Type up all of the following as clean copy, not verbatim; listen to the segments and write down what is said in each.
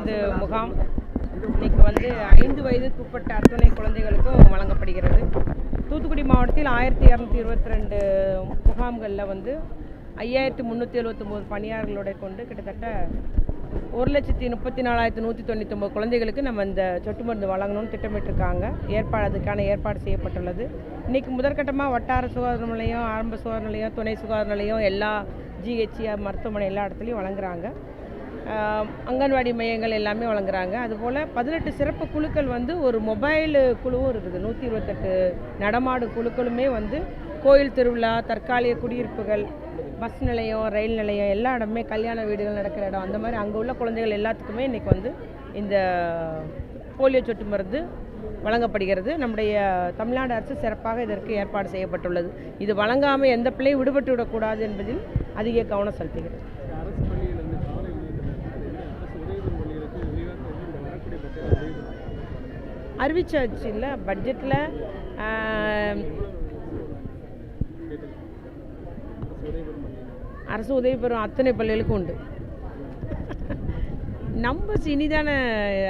மருந்து முகாம் இன்னைக்கு 5 வயதுக்குட்பட்ட அத்தனை குழந்தைகளுக்கும் வழங்கப்படுகிறது. தூத்துக்குடி மாவட்டத்தில் 1222 முகாம்களில் 5379 பணியாளர்களோட கொண்டு கிட்டத்தட்ட 1,34,199 குழந்தைகளுக்கு நம்ம இந்த சொட்டு மருந்து வழங்கணும்னு திட்டமிட்டிருக்காங்க. அதுக்கான ஏற்பாடு செய்யப்பட்டுள்ளது. இன்றைக்கி முதற்கட்டமாக வட்டார சுகாதார நிலையம், ஆரம்ப சுகாதார நிலையம், துணை சுகாதார நிலையம், எல்லா ஜிஹெச் மருத்துவமனை எல்லா இடத்துலையும் வழங்குறாங்க. அங்கன்வாடி மையங்கள் எல்லாமே வழங்குறாங்க. அதுபோல் 18 சிறப்பு குழுக்கள் ஒரு மொபைல் குழுவும் இருக்குது. 128 நடமாடும் குழுக்களுமே கோயில் திருவிழா, தற்காலிக குடியிருப்புகள், பஸ் நிலையம், ரயில் நிலையம், எல்லா இடமே கல்யாண வீடுகள் நடக்கிற இடம், அந்த மாதிரி அங்கே உள்ள குழந்தைகள் எல்லாத்துக்குமே இன்றைக்கி இந்த போலியோ சொட்டு மருந்து வழங்கப்படுகிறது. நம்முடைய தமிழ்நாடு அரசு சிறப்பாக இதற்கு ஏற்பாடு செய்யப்பட்டுள்ளது. இது வழங்காமல் எந்த பிள்ளையும் விடுபட்டு விடக்கூடாது என்பதில் அதிக கவனம் செலுத்துகிறது. அறிவிச்சாச்சு இல்லை பட்ஜெட்டில் அரசு உதவி பெறும் அத்தனை பள்ளிகளுக்கும் உண்டு. நம்பர்ஸ் இனிதான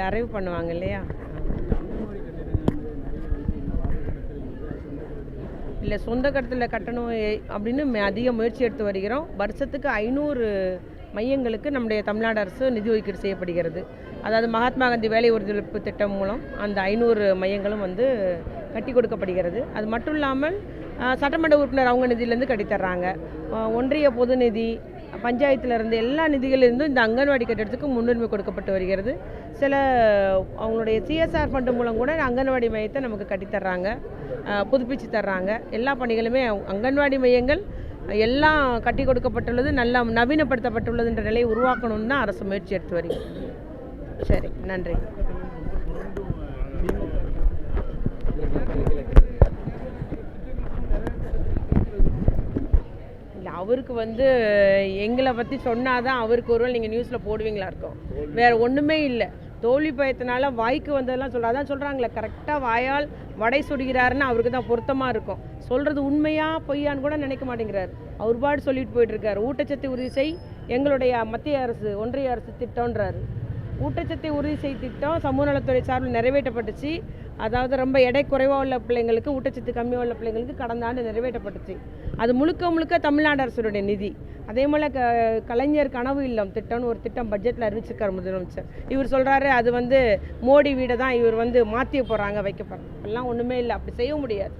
அரைவு பண்ணுவாங்க இல்லையா? இல்லை, சொந்த கட்டத்தில் கட்டணும் அப்படின்னு அதிக முயற்சி எடுத்து வருகிறோம். வருஷத்துக்கு 500 மையங்களுக்கு நம்முடைய தமிழ்நாடு அரசு நிதி ஒதுக்கீடு செய்யப்படுகிறது. அதாவது மகாத்மா காந்தி வேலை உறுதியளிப்பு திட்டம் மூலம் அந்த 500 மையங்களும் கட்டி கொடுக்கப்படுகிறது. அது மட்டும் இல்லாமல் சட்டமன்ற உறுப்பினர் அவங்க நிதியிலேருந்து கட்டித்தர்றாங்க. ஒன்றிய பொது நிதி, பஞ்சாயத்திலிருந்து எல்லா நிதிகளிலிருந்தும் இந்த அங்கன்வாடி கட்டிடத்துக்கு முன்னுரிமை கொடுக்கப்பட்டு வருகிறது. சில அவங்களுடைய சிஎஸ்ஆர் ஃபண்டு மூலம் கூட அங்கன்வாடி மையத்தை நமக்கு கட்டித்தர்றாங்க, புதுப்பிச்சு தர்றாங்க. எல்லா பணிகளுமே அங்கன்வாடி மையங்கள் எல்லாம் கட்டி கொடுக்கப்பட்டுள்ளது, நல்லா நவீனப்படுத்தப்பட்டுள்ளதுன்ற நிலையை உருவாக்கணும்னு தான் அரசு முயற்சி எடுத்து வருகிறது. சரி, நன்றி. இல்லை, அவருக்கு எங்களை பற்றி சொன்னாதான் அவருக்கு ஒருவேளை நீங்கள் நியூஸில் போடுவீங்களா இருக்கும். வேறு ஒன்றுமே இல்லை. தோல்வி பயத்தினால வாய்க்கு வந்ததெல்லாம் அதான் சொல்கிறாங்களே, கரெக்டாக வாயால் வடை சுடுகிறாருன்னு அவருக்கு தான் பொருத்தமாக இருக்கும். சொல்கிறது உண்மையா பொய்யான்னு கூட நினைக்க மாட்டேங்கிறார். அவர் பாடு சொல்லிட்டு போயிட்டுருக்காரு. ஊட்டச்சத்து உறுதி செய் எங்களுடைய மத்திய அரசு, ஒன்றிய அரசு திட்டம்ன்றாரு. ஊட்டச்சத்தை உறுதி செய் திட்டம் சமூக நலத்துறை சார்பில் நிறைவேற்றப்பட்டுச்சு. அதாவது ரொம்ப எடை குறைவாக உள்ள பிள்ளைங்களுக்கு, ஊட்டச்சத்து கம்மியாக உள்ள பிள்ளைங்களுக்கு கடந்த ஆண்டு நிறைவேற்றப்பட்டுச்சு. அது முழுக்க தமிழ்நாடு அரசுடைய நிதி. அதே போல் கலைஞர் கனவு இல்லம் திட்டம்னு ஒரு திட்டம் பட்ஜெட்டில் அறிவிச்சிருக்கார் முதலமைச்சர். இவர் சொல்கிறாரு அது மோடி வீடை தான் இவர் மாற்றிய போகிறாங்க, வைக்க போகிறாங்க. அப்படிலாம் ஒன்றுமே இல்லை, அப்படி செய்ய முடியாது.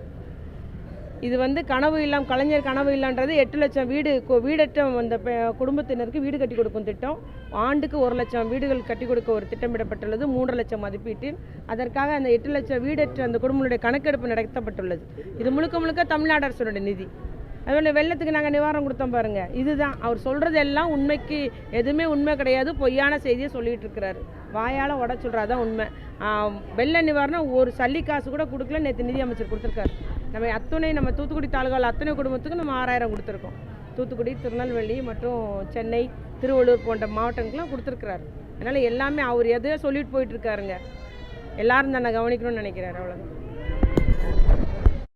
இது கனவு இல்லம், கலைஞர் கனவு இல்லம்ன்றது 8 லட்சம் வீடற்ற அந்த குடும்பத்தினருக்கு வீடு கட்டி கொடுக்கும் திட்டம். ஆண்டுக்கு 1 லட்சம் வீடுகள் கட்டி கொடுக்க ஒரு திட்டமிடப்பட்டுள்ளது, 3 லட்சம் மதிப்பீட்டில். அதற்காக அந்த 8 லட்சம் வீடற்ற அந்த குடும்பங்களுடைய கணக்கெடுப்பு நடத்தப்பட்டுள்ளது. இது முழுக்க தமிழ்நாடு அரசுடைய நிதி. அதுபோல் வெள்ளத்துக்கு நாங்கள் நிவாரணம் கொடுத்தோம் பாருங்கள். இதுதான் அவர் சொல்கிறது எல்லாம் உண்மைக்கு எதுவுமே உண்மை கிடையாது, பொய்யான செய்தியை சொல்லிகிட்டு இருக்கிறாரு. வாயால் உட சொல்கிறாதான் உண்மை. வெள்ள நிவாரணம் ஒரு சல்லி காசு கூட கொடுக்கல, நேற்று நிதி அமைச்சர் கொடுத்துருக்காரு. நம்ம தூத்துக்குடி தாலுகாவில் அத்தனை குடும்பத்துக்கும் நம்ம 6000 கொடுத்துருக்கோம். தூத்துக்குடி, திருநெல்வேலி மற்றும் சென்னை, திருவள்ளூர் போன்ற மாவட்டங்களுக்குலாம் கொடுத்துருக்குறாரு. அதனால் எல்லாமே அவர் எதையோ சொல்லிட்டு போயிட்டுருக்காருங்க. எல்லாரும் தானே கவனிக்கணும்னு நினைக்கிறாரு. அவ்வளோதான்.